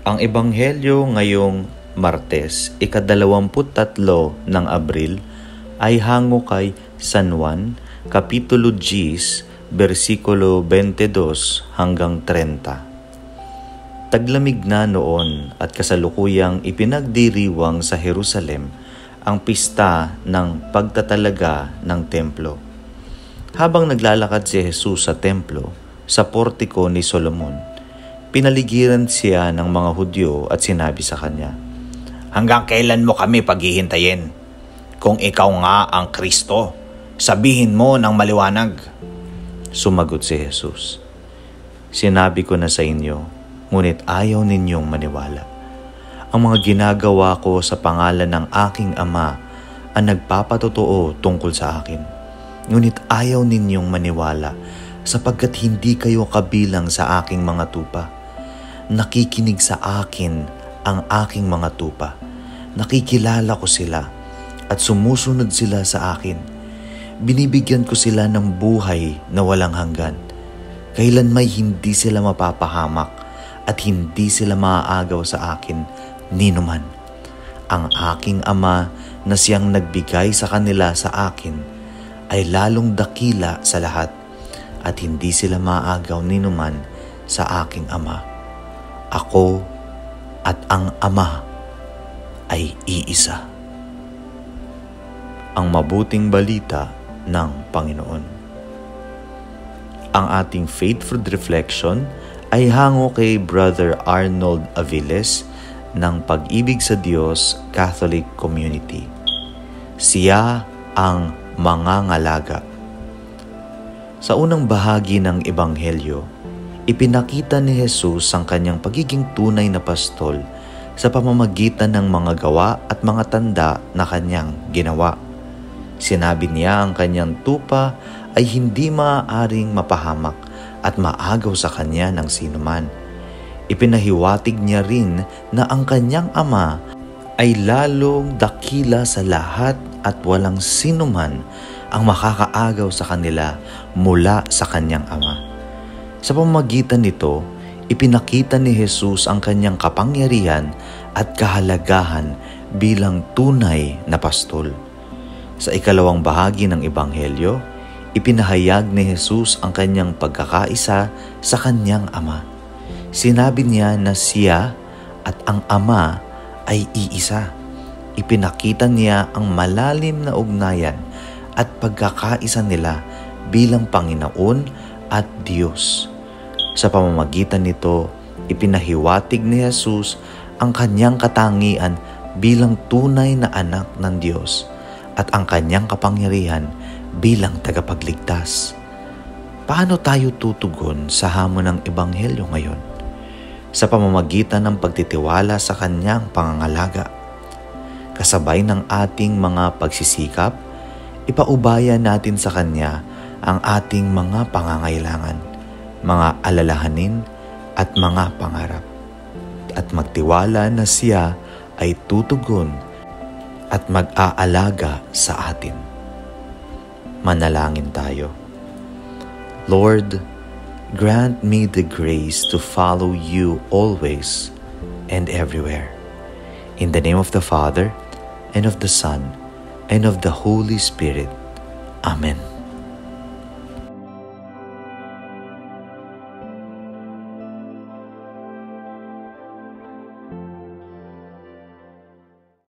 Ang ebanghelyo ngayong Martes, ika-23 ng Abril, ay hango kay San Juan, Kapitulo 10, versikulo 22 hanggang 30. Taglamig na noon at kasalukuyang ipinagdiriwang sa Jerusalem ang pista ng pagtatalaga ng templo. Habang naglalakad si Jesus sa templo, sa portiko ni Solomon, pinaligiran siya ng mga Hudyo at sinabi sa kanya, "Hanggang kailan mo kami paghihintayin? Kung ikaw nga ang Kristo, sabihin mo ng maliwanag." Sumagot si Jesus, "Sinabi ko na sa inyo, ngunit ayaw ninyong maniwala. Ang mga ginagawa ko sa pangalan ng aking Ama ang nagpapatotoo tungkol sa akin. Ngunit ayaw ninyong maniwala sapagkat hindi kayo kabilang sa aking mga tupa. Nakikinig sa akin ang aking mga tupa. Nakikilala ko sila at sumusunod sila sa akin. Binibigyan ko sila ng buhay na walang hanggan. Kailanmay hindi sila mapapahamak at hindi sila maaagaw sa akin ninuman. Ang aking Ama na siyang nagbigay sa kanila sa akin ay lalong dakila sa lahat at hindi sila maaagaw ninuman sa aking Ama. Ako at ang Ama ay iisa." Ang mabuting balita ng Panginoon. Ang ating faith-food reflection ay hango kay Brother Arnold Aviles ng Pag-ibig sa Diyos Catholic Community. Siya ang mangangalaga. Sa unang bahagi ng Ebanghelyo, ipinakita ni Jesus ang kanyang pagiging tunay na pastol sa pamamagitan ng mga gawa at mga tanda na kanyang ginawa. Sinabi niya ang kanyang tupa ay hindi maaaring mapahamak at maagaw sa kanya ng sinuman. Ipinahiwatig niya rin na ang kanyang Ama ay lalong dakila sa lahat at walang sinuman ang makakaagaw sa kanila mula sa kanyang Ama. Sa pamamagitan nito, ipinakita ni Jesus ang kanyang kapangyarihan at kahalagahan bilang tunay na pastol. Sa ikalawang bahagi ng Ebanghelyo, ipinahayag ni Jesus ang kanyang pagkakaisa sa kanyang Ama. Sinabi niya na siya at ang Ama ay iisa. Ipinakita niya ang malalim na ugnayan at pagkakaisa nila bilang Panginoon at Diyos. Sa pamamagitan nito, ipinahiwatig ni Jesus ang kanyang katangian bilang tunay na anak ng Diyos at ang kanyang kapangyarihan bilang tagapagligtas. Paano tayo tutugon sa hamon ng Ebanghelyo ngayon? Sa pamamagitan ng pagtitiwala sa kanyang pangangalaga. Kasabay ng ating mga pagsisikap, ipaubaya natin sa kanya ang ating mga pangangailangan, mga alalahanin at mga pangarap, at magtiwala na siya ay tutugon at mag-aalaga sa atin. Manalangin tayo. Lord, grant me the grace to follow you always and everywhere. In the name of the Father, and of the Son, and of the Holy Spirit. Amen.